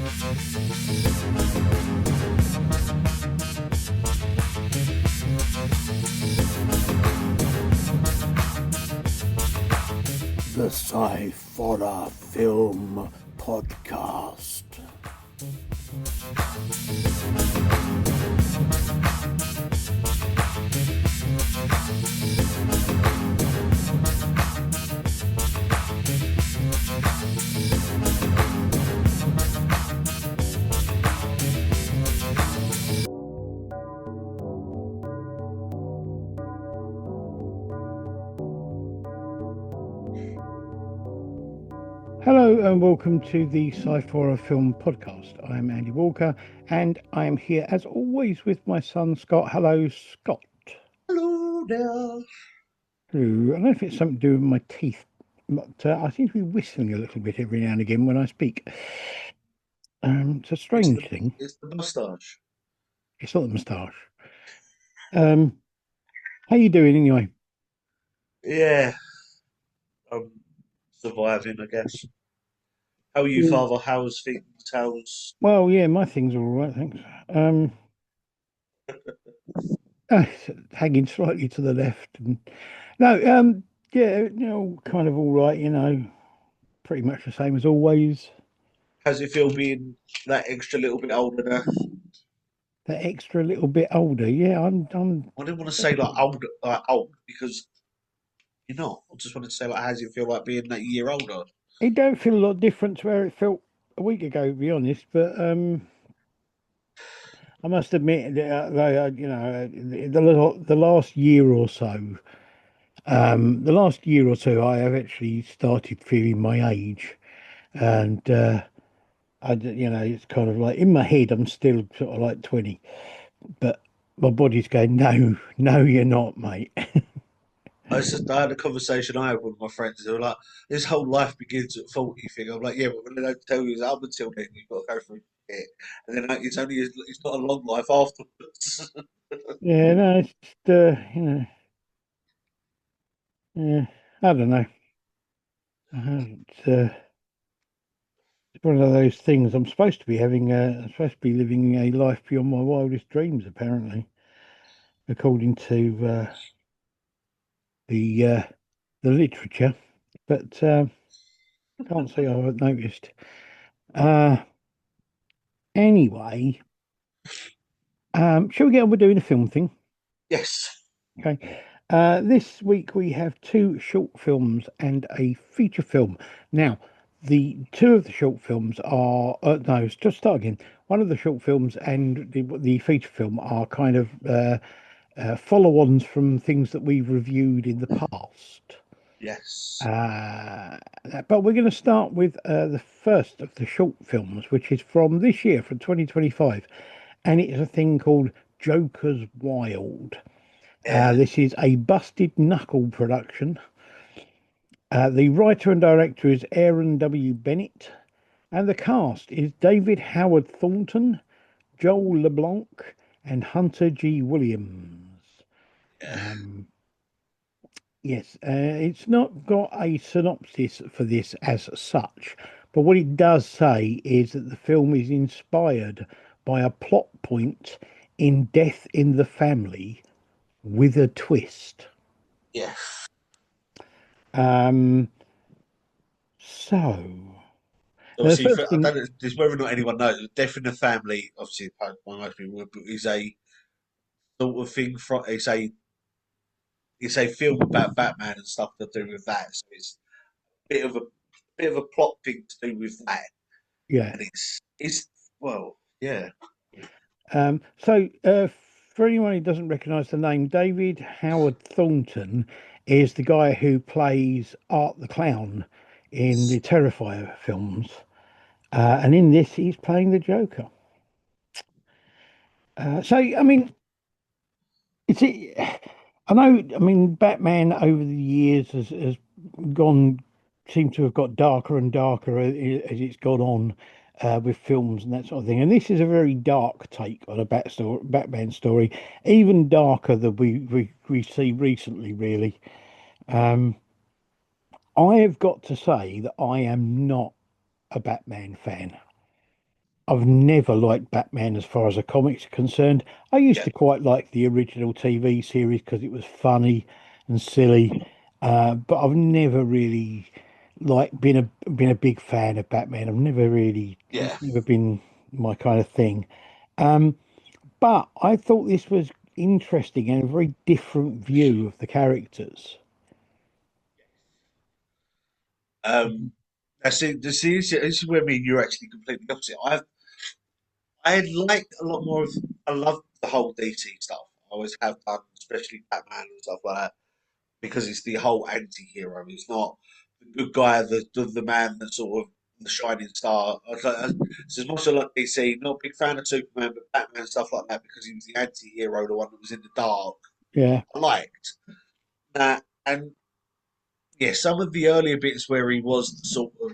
The Sciforror Film Podcast. Hello and welcome to the Sciforror Film Podcast. I'm Andy Walker and I'm here as always with my son Scott. Hello, Scott. Hello there. Hello. I don't know if it's something to do with my teeth, but I seem to be whistling a little bit every now and again when I speak. It's a strange thing. It's the moustache. It's not the moustache. How you doing anyway? Yeah, I'm surviving, I guess. How are you, Mm. Father? How's things? How's Well, yeah, my things are all right, thanks. Hanging slightly to the left. And, no, yeah, kind of all right, pretty much the same as always. how's it feel being that extra little bit older now? That extra little bit older, yeah, I'm. I didn't want to say like old because you're not. I just wanted to say like, how's it feel like being that year older? It don't feel a lot different to where it felt a week ago, to be honest. But I must admit that the last year or so, I have actually started feeling my age, and it's kind of like in my head, I'm still sort of like 20, but my body's going, no, no, you're not, mate. I had a conversation I had with my friends. They were like, "This whole life begins at 40 thing." I'm like, "Yeah, but when they don't tell you is up until then, you've got to go through it, and then it's not a long life afterwards." Yeah, no, it's just, yeah, I don't know. It's one of those things. I'm supposed to be living a life beyond my wildest dreams, apparently, according to the uh, the literature. But can't say I haven't noticed. Uh, anyway, shall we get on with doing a film thing? Yes. Okay. This week we have two short films and a feature film. Now, the two of the short films are no, just start again. One of the short films and the feature film are kind of follow-ons from things that we've reviewed in the past. Yes. Uh, but we're going to start with the first of the short films, which is from this year, from 2025, and it is a thing called Joker's Wild. Yeah. This is a Busted Knuckle production. The writer and director is Aaron W. Bennett, and the cast is David Howard Thornton, Joel LeBlanc, and Hunter G. Williams. Yeah. Um, yes, it's not got a synopsis for this as such, but what it does say is that the film is inspired by a plot point in Death in the Family with a twist. Yeah. Um, so, the Obviously, first I thing, don't know just whether or not anyone knows, Death in the Family, obviously, most people would, but is a sort of thing from it's a film about Batman and stuff to do with that. So it's a bit of a plot thing to do with that, yeah. and it's well, yeah, For anyone who doesn't recognise the name, David Howard Thornton is the guy who plays Art the Clown in the Terrifier films. And in this, he's playing the Joker. I mean, I know, I mean, Batman over the years has gone, seemed to have got darker and darker as it's gone on with films and that sort of thing. And this is a very dark take on a Batman story, even darker than we see recently, really. Um, I have got to say that I am not a Batman fan. I've never liked Batman as far as the comics are concerned. I used Yeah, to quite like the original TV series because it was funny and silly, but I've never really been a big fan of Batman. I've never really yeah. it's never been my kind of thing. Um, but I thought this was interesting and a very different view of the characters. Um, that's it. This is where me and you're actually completely opposite. I liked a lot more of. I love the whole DC stuff. I always have done, especially Batman and stuff like that, because it's the whole anti-hero. It's not the good guy, the man that's sort of the shining star. It's as much as I like DC, not a big fan of Superman, but Batman stuff like that because he was the anti-hero, the one that was in the dark. Yeah, I liked that, and yeah, some of the earlier bits where he was the sort of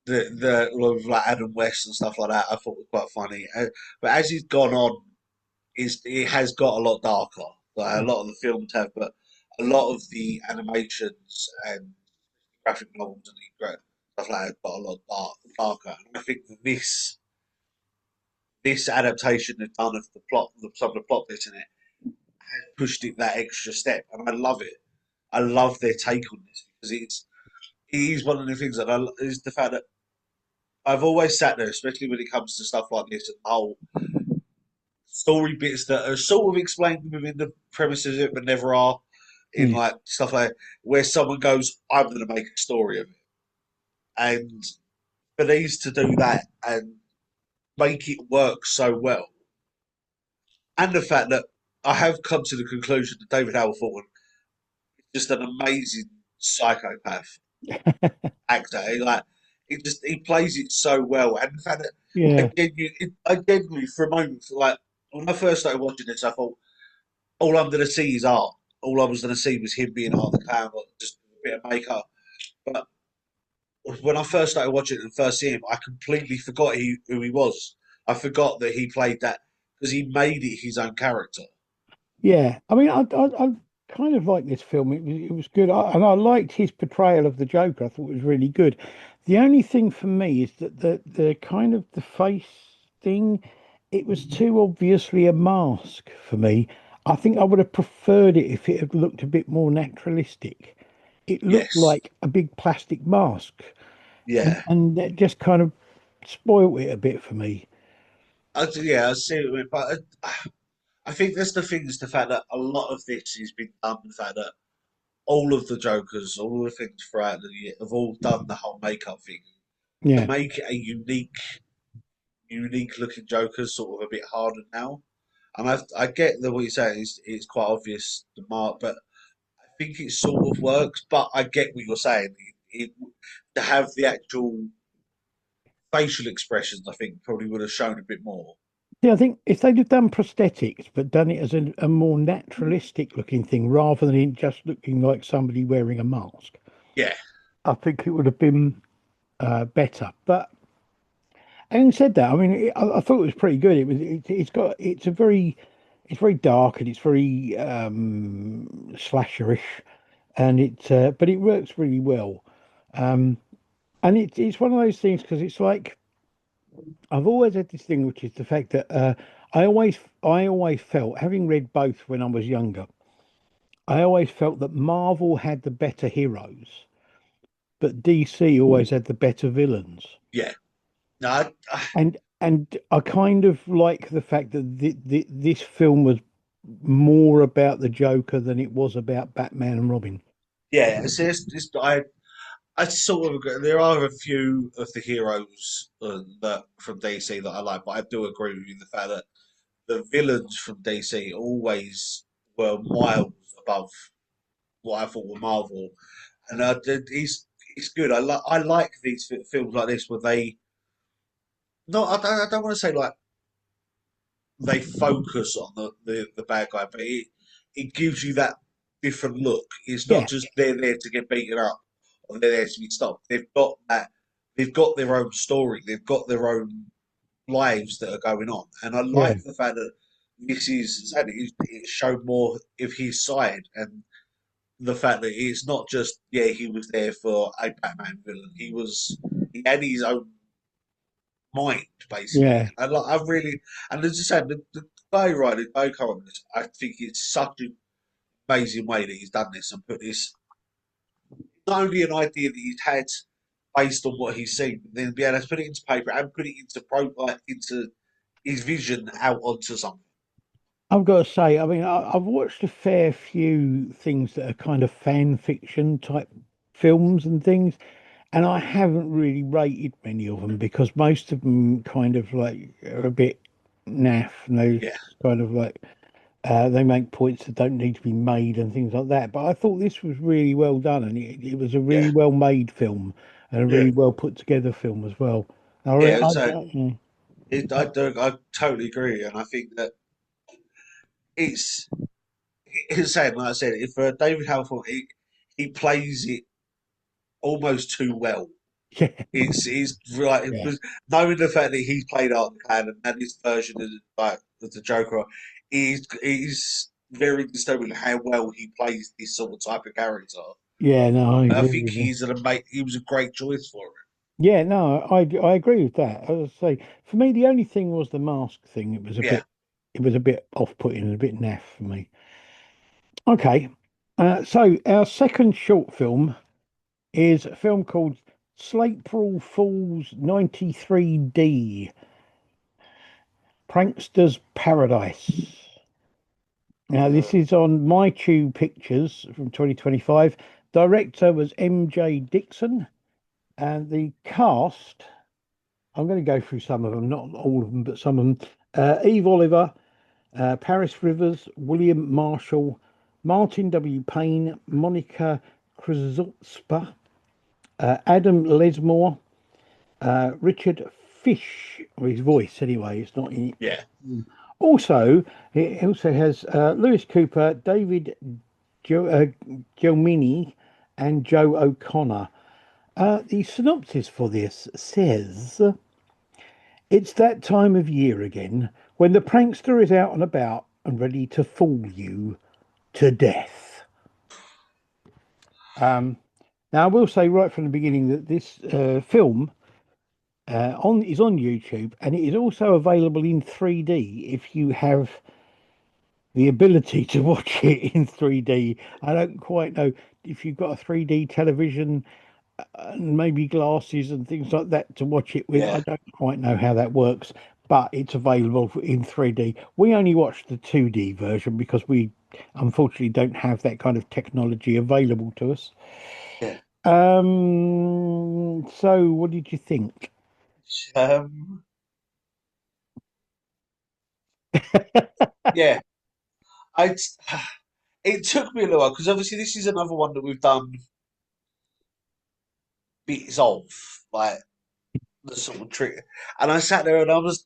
the like Adam West and stuff like that, I thought was quite funny. But as he's gone on, it has got a lot darker. Like a lot of the films have, but a lot of the animations and graphic novels and stuff like that got a lot darker. And I think that this adaptation they've done of the plot, some of the plot bits in it, pushed it that extra step, and I love it. I love their take on this because it is one of the things that is the fact that I've always sat there, especially when it comes to stuff like this, and the whole story bits that are sort of explained within the premises of it, but never are in yeah, like stuff like where someone goes, "I'm going to make a story of it," and for these to do that and make it work so well, and the fact that I have come to the conclusion that David Howell Thornton is just an amazing psychopath actor. He plays it so well, and the fact that yeah, I genuinely for a moment, like when I first started watching this, I thought all I'm going to see is art. All I was going to see was him being Art the Clown, or just a bit of makeup. But when I first started watching it and first see him, I completely forgot who he was. I forgot that he played that because he made it his own character. yeah. I mean, I kind of like this film. It was good, and I liked his portrayal of the Joker. I thought it was really good. The only thing for me is that the kind of the face thing, it was too obviously a mask for me. I think I would have preferred it if it had looked a bit more naturalistic. It looked Yes, like a big plastic mask, and yeah, and that just kind of spoiled it a bit for me. yeah, I see what you mean, but I think that's the thing is the fact that a lot of this has been done. The fact that all of the Jokers, all of the things throughout the year have all done the whole makeup thing to Yeah. make it a unique looking Joker sort of a bit harder now. And I get that what you're saying is it's quite obvious the mark, but I think it sort of works. But I get what you're saying. To have the actual facial expressions, I think probably would have shown a bit more. Yeah, I think if they'd have done prosthetics, but done it as a more naturalistic looking thing rather than it just looking like somebody wearing a mask, Yeah, I think it would have been better. But having said that, I mean, I thought it was pretty good. It's very dark and it's very slasherish, and but it works really well. Um, and it's one of those things because it's like I've always had this thing, which is the fact that I always felt, having read both when I was younger, I always felt that Marvel had the better heroes, but DC always had the better villains. yeah. No, And I kind of like the fact that this film was more about the Joker than it was about Batman and Robin. yeah. I sort of agree. There are a few of the heroes that from DC that I like, but I do agree with you the fact that the villains from DC always were miles above what I thought were Marvel, and he's good. I like these films like this where they no, I don't want to say like they focus on the bad guy, but it gives you that different look. It's not Yeah, just they're there to get beaten up or they're there to be stopped. They've got their own story. They've got their own lives that are going on, and I yeah, like the fact that this is it showed more of his side and the fact that it's not just he was there for a Batman villain. He had his own mind, basically. Yeah. And like, I really, and as I said, the guy writing, Bo Coleman, I think it's such an amazing way that he's done this and put this not only an idea that he's had based on what he's seen, but then be able to put it into paper and put it into like into his vision out onto something. I've got to say, I mean, I've watched a fair few things that are kind of fan fiction type films and things, and I haven't really rated many of them because most of them kind of like are a bit naff and they Yeah, kind of like they make points that don't need to be made and things like that. But I thought this was really well done, and it was a yeah, really well made film and a yeah, really well put together film as well. yeah. So Mm. I totally agree, and I think that it's insane. Like I said, if David Halford, he plays it almost too well. Yeah, It's like yeah, because knowing the fact that he's played Art McCann and his version of the Joker is very disturbing how well he plays this sort of type of character. yeah. No, I I agree think with you. he was a great choice for it. Yeah, no, I agree with that. As I say, for me, the only thing was the mask thing. Yeah. It was a bit off-putting and a bit naff for me. Okay, so our second short film is a film called Slaypril Fools 93D, Prankster's Paradise. Now, this is on MyTube Pictures from 2025. Director was MJ Dixon, and the cast, I'm going to go through some of them, not all of them, but some of them. Eve Oliver, Paris Rivers, William Marshall, Martin W. Payne, Monica Krzyzewska, Adam Lesmore, Richard Fish, or his voice anyway, it's not in. Yeah. Also, it also has Lewis Cooper, David Gilmini, and Joe O'Connor. The synopsis for this says it's that time of year again when the prankster is out and about and ready to fool you to death. Um, Now, I will say right from the beginning that this film on is on YouTube and it is also available in 3D if you have the ability to watch it in 3D. I don't quite know if you've got a 3D television and maybe glasses and things like that to watch it with. I Yeah. don't quite know how that works, but it's available in 3D. We only watched the 2D version because we unfortunately don't have that kind of technology available to us. Yeah. So what did you think? Um, yeah. I it took me a little while because obviously this is another one that we've done bits of, like the sort of trick. And I sat there and I was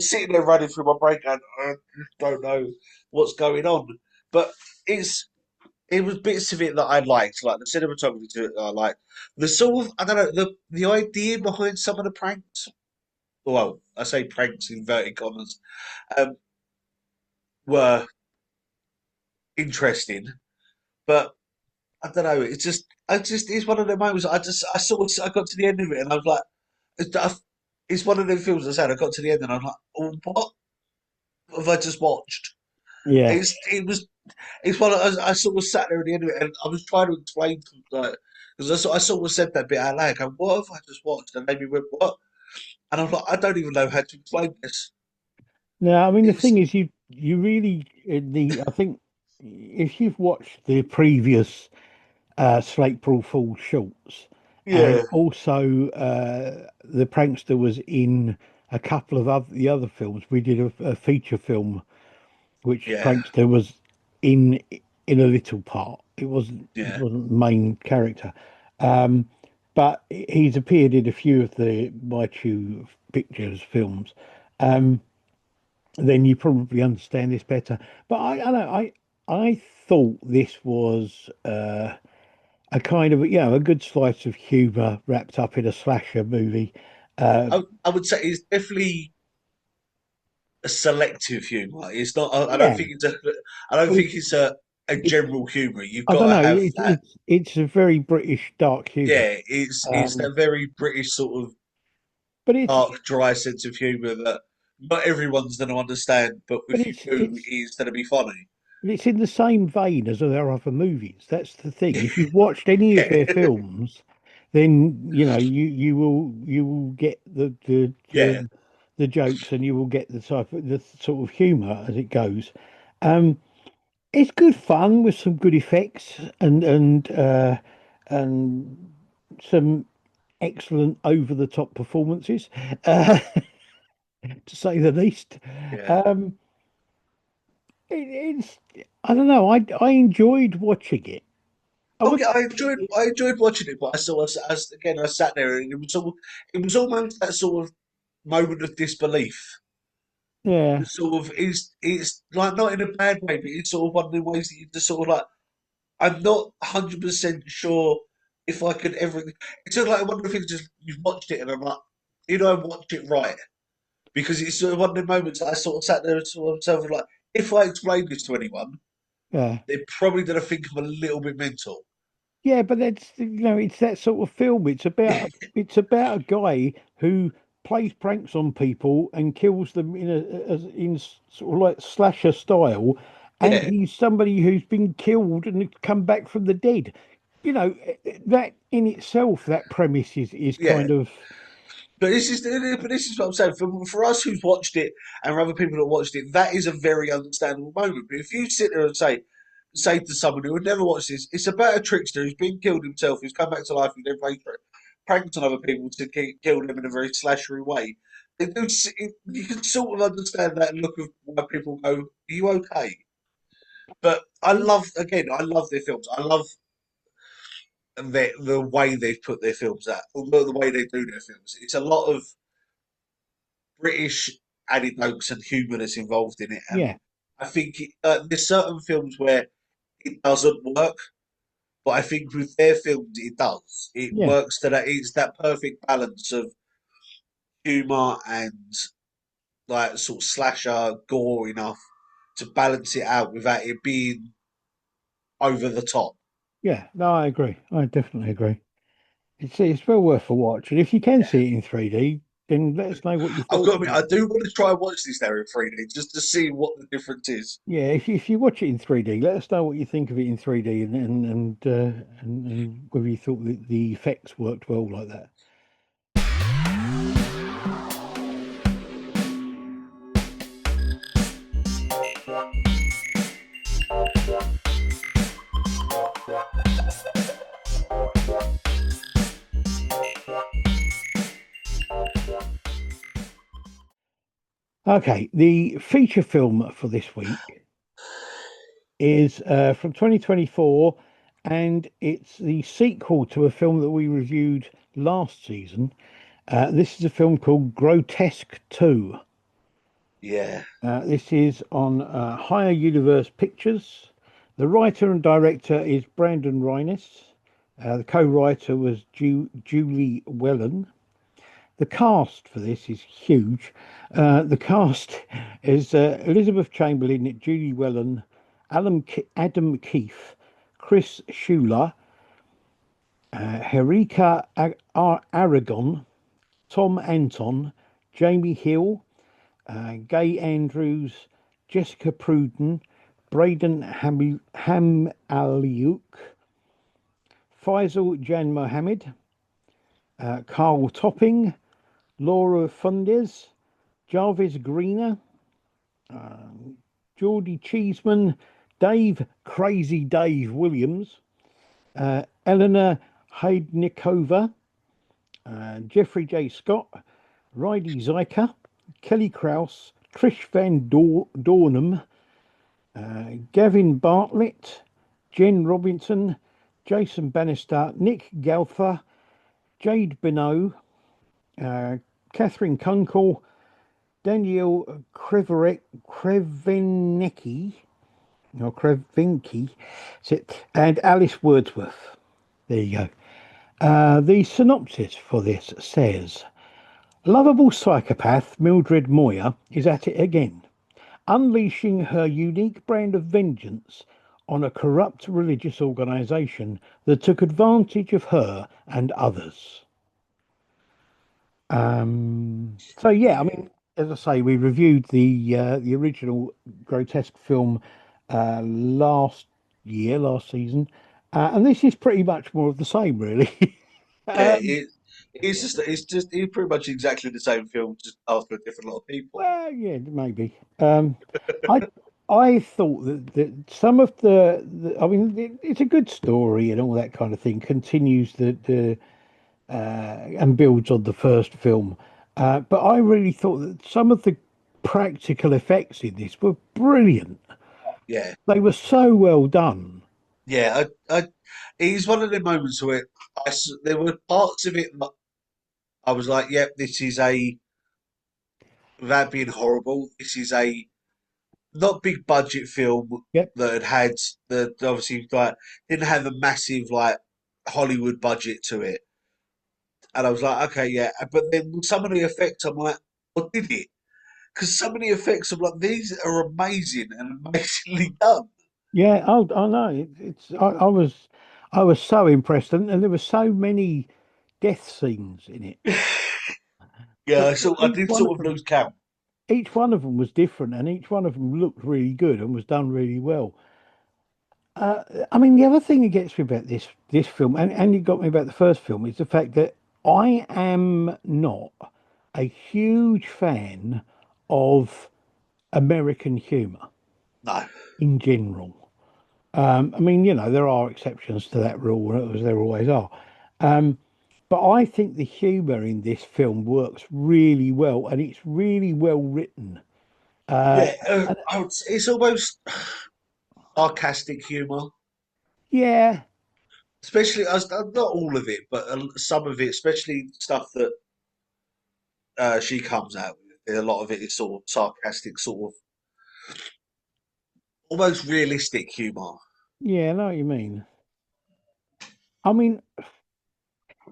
sitting there running through my brain and I just don't know what's going on. But it's it was bits of it that I liked, like the cinematography to it that I liked. The sort of I don't know, the idea behind some of the pranks. Well, I say pranks in inverted commas, um, were interesting, but I don't know. I just, it's one of the moments. I got to the end of it, and I was like, it's one of them films. I said, I got to the end, and I'm like, oh, what have I just watched? Yeah. It was, it's one. I sort of sat there at the end of it, and I was trying to explain, like, because I sort of said that bit out loud. Going, what have I just watched? And maybe went, what? And I'm like, I don't even know how to explain this. No, I mean the It's thing is, you really the I think if you've watched the previous Slaypril Fools shorts, and yeah, also the prankster was in a couple of the other films. We did a feature film which yeah, prankster was in in a little part. It yeah, wasn't the main character, um, but he's appeared in a few of the My Two Pictures films. Um, then you probably understand this better. But I know I thought this was a kind of a good slice of humour wrapped up in a slasher movie. Uh, I would say it's definitely a selective humour. It's not. I don't yeah, think it's a. I don't well, think it's a it, general humour. You've I got don't to know. have that. It's a very British dark humour. Yeah, it's Um, that very British sort of. but it's dark, dry sense of humour that not everyone's going to understand, but but if you do, it's it's going to be funny. it's in the same vein as their other movies. That's the thing. If you've watched any of their Yeah, films, then you will get yeah, the jokes, and you will get the sort of humour as it goes. Um, it's good fun with some good effects and some excellent over the top performances, uh, to say the least. yeah. Um, it's I don't know. I enjoyed watching it. I Oh would. yeah, I enjoyed watching it, but I saw as again I sat there and it was almost that sort of moment of disbelief. Yeah, Sort of it's like not in a bad way, but it's sort of one of the ways that you just sort of like I'm not 100% sure if I could ever. It's sort of like one of the things just you've watched it and I'm like, I watched it right because it's sort of one of the moments that I sort of sat there and sort of myself like, if I explain this to anyone, yeah. they're probably going to think I'm a little bit mental. Yeah, but it's that sort of film. It's about a guy who plays pranks on people and kills them sort of like slasher style, and Yeah, he's somebody who's been killed and come back from the dead. That in itself, that premise is yeah. kind of But this is what I'm saying. For us who's watched it and for other people that watched it, that is a very understandable moment. But if you sit there and say to someone who had never watched this, it's about a trickster who's been killed himself, who's come back to life, and then pranked on other people to kill them in a very slashery way. You can sort of understand that look of why people go, "Are you okay?" But I love their films. I love the way they've put their films out, or the way they do their films. It's a lot of British anecdotes and humour that's involved in it. And yeah, I think there's certain films where it doesn't work, but I think with their films it does. It yeah, works to that. It's that perfect balance of humour and like sort of slasher gore enough to balance it out without it being over the top. yeah. No, I agree. I definitely agree. It's well worth a watch, and if you can see it in 3D, then let us know what you I've thought got to of admit, it. I do want to try and watch this now in 3D just to see what the difference is. Yeah, if you watch it in 3D, let us know what you think of it in 3D, and whether you thought that the effects worked well like that. Okay, the feature film for this week is from 2024, and it's the sequel to a film that we reviewed last season. This is a film called Grotesque 2. Yeah, This is on Higher Universe Pictures. The writer and director is Brandon Rhinus. The co-writer was Julie Wellen. The cast for this is huge. The cast is Elizabeth Chamberlain, Julie Wellen, Adam Keefe, Chris Schuler, Herika Aragon, Tom Anton, Jamie Hill, Gay Andrews, Jessica Pruden, Braden Hamaliuk, Faisal Jan Mohammed, Carl Topping, Laura Fundes, Jarvis Greener, Geordie Cheeseman, Dave Crazy Dave Williams, Eleanor Haydnikova, Jeffrey J. Scott, Ridey Zeiker, Kelly Krause, Trish Van Dornham, Gavin Bartlett, Jen Robinson, Jason Bannister, Nick Galfer, Jade Benoit, uh, Catherine Kunkel, Danielle Krevenecki, or Krevinky, and Alice Wordsworth. There you go. The synopsis for this says lovable psychopath Mildred Moyer is at it again, unleashing her unique brand of vengeance on a corrupt religious organization that took advantage of her and others. So yeah, I Yeah, mean, as I say, we reviewed the original Grotesque film last year, last season, and this is pretty much more of the same, really. yeah. um, It's pretty much exactly the same film, just after a different lot of people. well, yeah, maybe. I I thought that some of I mean, it's a good story and all that kind of thing. Continues the and builds on the first film. But I really thought that some of the practical effects in this were brilliant. Yeah, They were so well done. yeah. It's one of the moments where there were parts of it that I was like, "Yep, this is a without being horrible. This is a not big budget film Yep. that had the obviously like didn't have a massive like Hollywood budget to it." And I was like, "Okay, yeah." But then some of the effects, I'm like, "What did it?" Because some of the effects, I'm like, "These are amazing and amazingly done." Yeah. Oh, I know. I was so impressed, and there were so many death scenes in it. Yeah, so I Each did one of sort of them, lose count. each one of them was different, and each one of them looked really good and was done really well. I mean, the other thing that gets me about this film, and it got me about the first film, is the fact that I am not a huge fan of American humour No. in general. I mean, there are exceptions to that rule, as there always are. Um, but I think the humour in this film works really well, and it's really well written. Uh, Yeah, it's almost sarcastic humour, yeah, especially not all of it, but some of it, especially stuff that she comes out with. A lot of it is sort of sarcastic, sort of almost realistic humour. yeah, I know what you mean. I mean,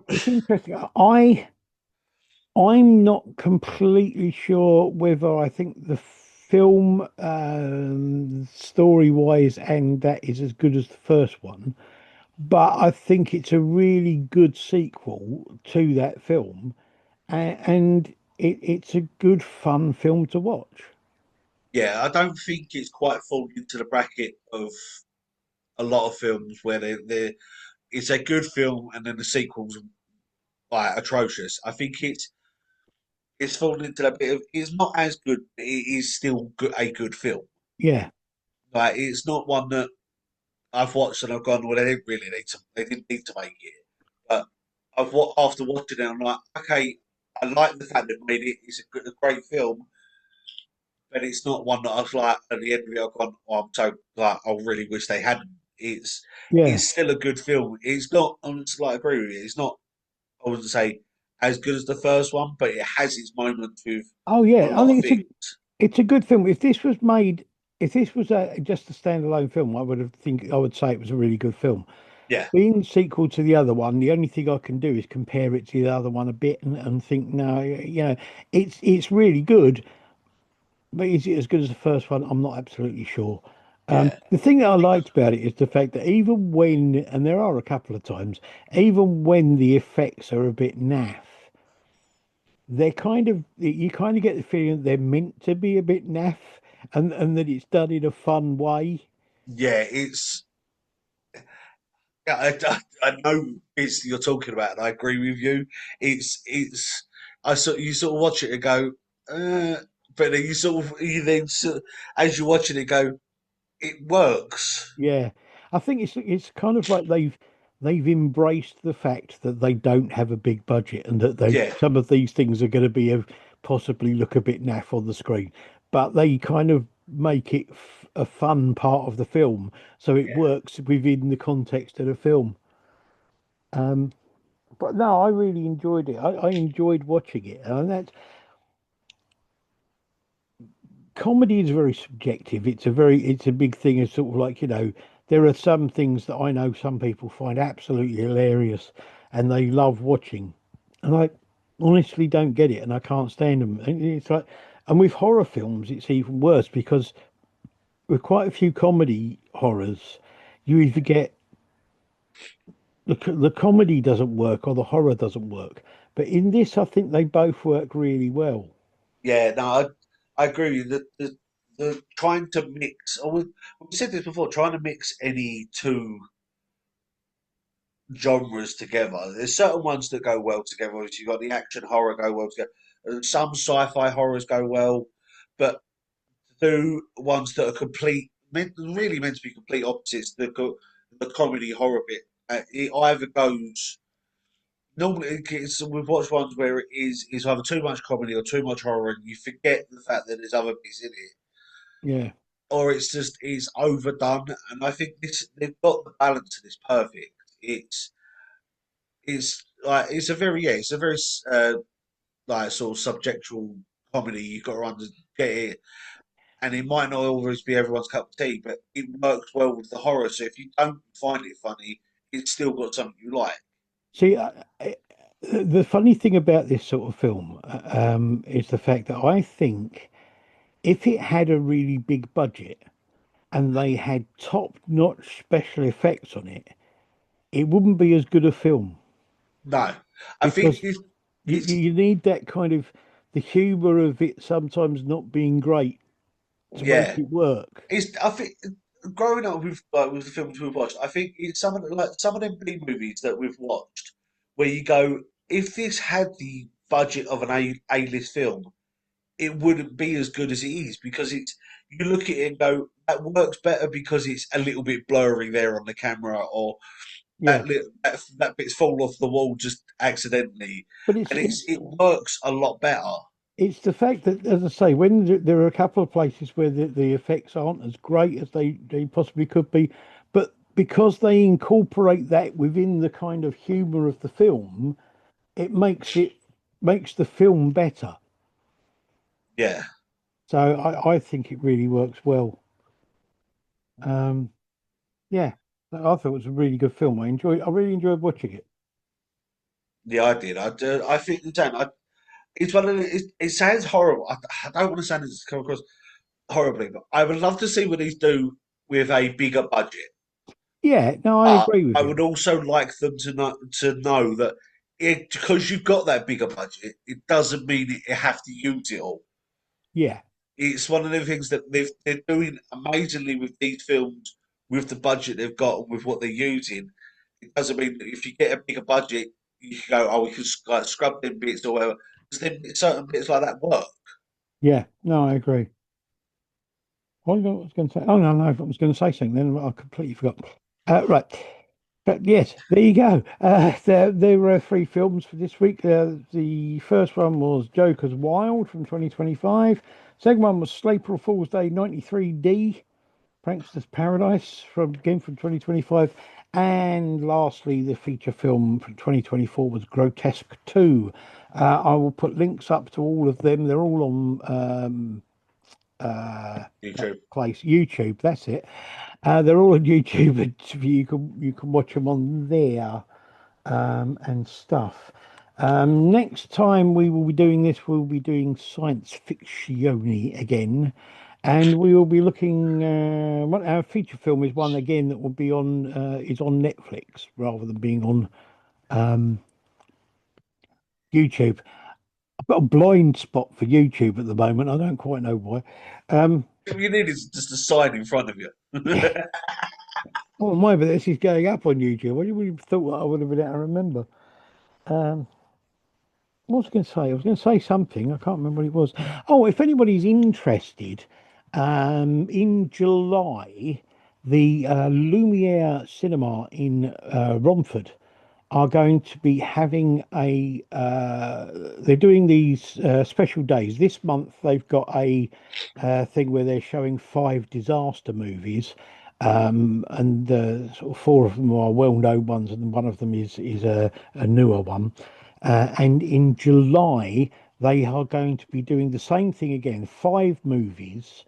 it's interesting. I'm not completely sure whether I think the film, story-wise, and that is as good as the first one, but I think it's a really good sequel to that film, and it's a good, fun film to watch. Yeah, I don't think it's quite fallen into the bracket of a lot of films where it's a good film and then the sequel's like atrocious. I think it's fallen into that bit of it's not as good, but it is still a good film. Yeah, Like it's not one that I've watched and I've gone, well, they didn't need to make it. But after watching it, I'm like, okay, I like the fact that they made it. It's a great film, but it's not one that I was like at the end of it. I've gone, oh, I'm so like, I really wish they hadn't. yeah. It's still a good film. It's not. I'm just like agree with you. It's not. I wouldn't say as good as the first one, but it has its moments with Oh a yeah, I lot of think things. it's a good film. If this was just a standalone film, I would say it was a really good film. Yeah, Being sequel to the other one, the only thing I can do is compare it to the other one a bit and think, no, it's really good, but is it as good as the first one? I'm not absolutely sure. yeah, The thing that I liked about it is the fact that even when, and there are a couple of times, even when the effects are a bit naff, you kind of get the feeling that they're meant to be a bit naff, and that it's done in a fun way. yeah. It's yeah, I know it's you're talking about, and I agree with you. It's you sort of watch it and go, but then as you're watching it go, it works. Yeah, I think it's kind of like they've embraced the fact that they don't have a big budget and that they Yeah, some of these things are going to possibly look a bit naff on the screen, but they kind of make it a fun part of the film, so it yeah, works within the context of the film. Um, but no, I really enjoyed it. I enjoyed watching it, and that's comedy is very subjective. It's a big thing. It's sort of like, there are some things that I know some people find absolutely hilarious and they love watching. And I honestly don't get it and I can't stand them. And it's like, and with horror films, it's even worse because with quite a few comedy horrors, you either get the comedy doesn't work or the horror doesn't work. But in this, I think they both work really well. Yeah, no, I agree with you. The trying to mix. We said this before. Trying to mix any two genres together. There's certain ones that go well together. Obviously, you've got the action horror go well together. And some sci-fi horrors go well, but to do ones that are really meant to be complete opposites. The comedy horror bit. It either goes. Normally, we've watched ones where it's either too much comedy or too much horror, and you forget the fact that there's other bits in it, Yeah. or it's overdone. And I think this they've got the balance of this perfect. It's like it's a very like sort of subjectual comedy. You've got to get it, and it might not always be everyone's cup of tea, but it works well with the horror. So if you don't find it funny, it's still got something you like. See, the funny thing about this sort of film is the fact that I think if it had a really big budget and they had top-notch special effects on it, it wouldn't be as good a film No, I think because it's you need that kind of the humor of it sometimes not being great to make yeah. it work. It's I think growing up with the films we've watched, I think it's some of them B movies that we've watched where you go, if this had the budget of an A-list film, it wouldn't be as good as it is because it's you look at it and go, that works better because it's a little bit blurry there on the camera, or Yeah, that bit's fall off the wall just accidentally, but and it works a lot better. it's the fact that, as I say, when there are a couple of places where the effects aren't as great as they possibly could be, but because they incorporate that within the kind of humor of the film, it makes the film better. Yeah, So I think it really works well. Um, yeah, I thought it was a really good film. I really enjoyed watching it. yeah, I did. I think the same. It's one of it sounds horrible. I don't want to sound it's come across horribly, but I would love to see what these do with a bigger budget. Yeah, no, I But agree with I you. would also like them to know that because you've got that bigger budget, it doesn't mean you have to use it all. Yeah, It's one of the things that they're doing amazingly with these films with the budget they've got and with what they're using. It doesn't mean that if you get a bigger budget, you can go, oh, we can like, scrub them bits or whatever. Because then certain bits like that work. yeah, no, I agree. What was I going to say? Oh no, no, I was going to say something. Then I completely forgot. Right, but yes, there you go. There were three films for this week. The first one was Joker's Wild from 2025. Second one was Slaypril Fools Day 93D, Prankster's Paradise from 2025. And lastly, the feature film from 2024 was Grotesque 2. I will put links up to all of them. They're all on that YouTube. place, YouTube. That's it. They're all on YouTube, and you can watch them on there and stuff. Next time we will be doing this, we'll be doing science fiction again, and we will be looking. What our feature film is one again that will be on is on Netflix rather than being on YouTube. I've got a blind spot for YouTube at the moment. I don't quite know why. Um, All you need is just a sign in front of you. oh my, but this is going up on YouTube. I would have thought that I would have been able to remember. Um, what was I going to say? I was going to say something. I can't remember what it was. Oh, if anybody's interested, in July, the Lumiere Cinema in Romford are going to be having they're doing these special days. This month they've got a thing where they're showing five disaster movies. And sort of four of them are well-known ones, and one of them is a newer one. And in July, they are going to be doing the same thing again. Five movies.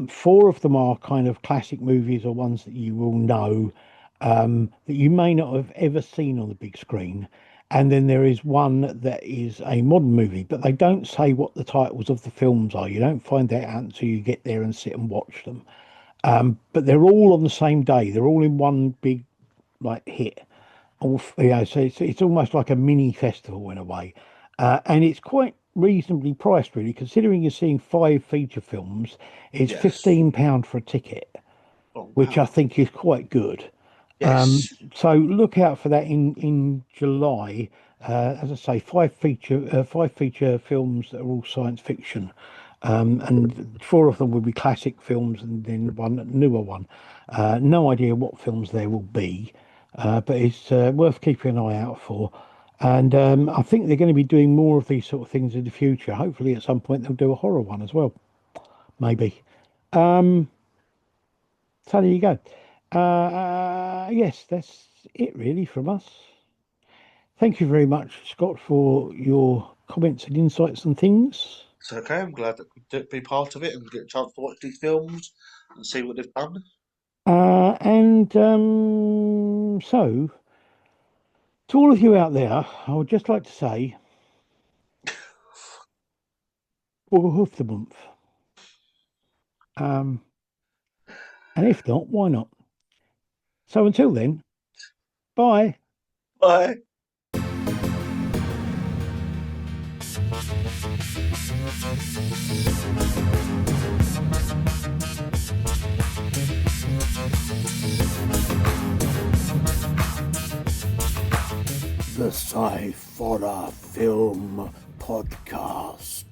Four of them are kind of classic movies or ones that you will know that you may not have ever seen on the big screen. And then there is one that is a modern movie, but they don't say what the titles of the films are. You don't find that out until you get there and sit and watch them. But they're all on the same day. They're all in one big like hit. So it's almost like a mini festival in a way, and it's quite reasonably priced, really, considering you're seeing five feature films. It's Yes. £15 for a ticket, Oh which I wow. think is quite good. Yes. So look out for that in July. As I say, five feature films that are all science fiction, and four of them will be classic films, and then one newer one. No idea what films there will be, but it's worth keeping an eye out for. And I think they're going to be doing more of these sort of things in the future. Hopefully, at some point they'll do a horror one as well. Maybe. So there you go. Yes, that's it really from us. Thank you very much, Scott, for your comments and insights and things. It's okay. I'm glad that we could be part of it and get a chance to watch these films and see what they've done. And so, to all of you out there, I would just like to say, Bugger of the month. Um, and if not, why not? So until then, bye. Bye. The Sciforror Film Podcast.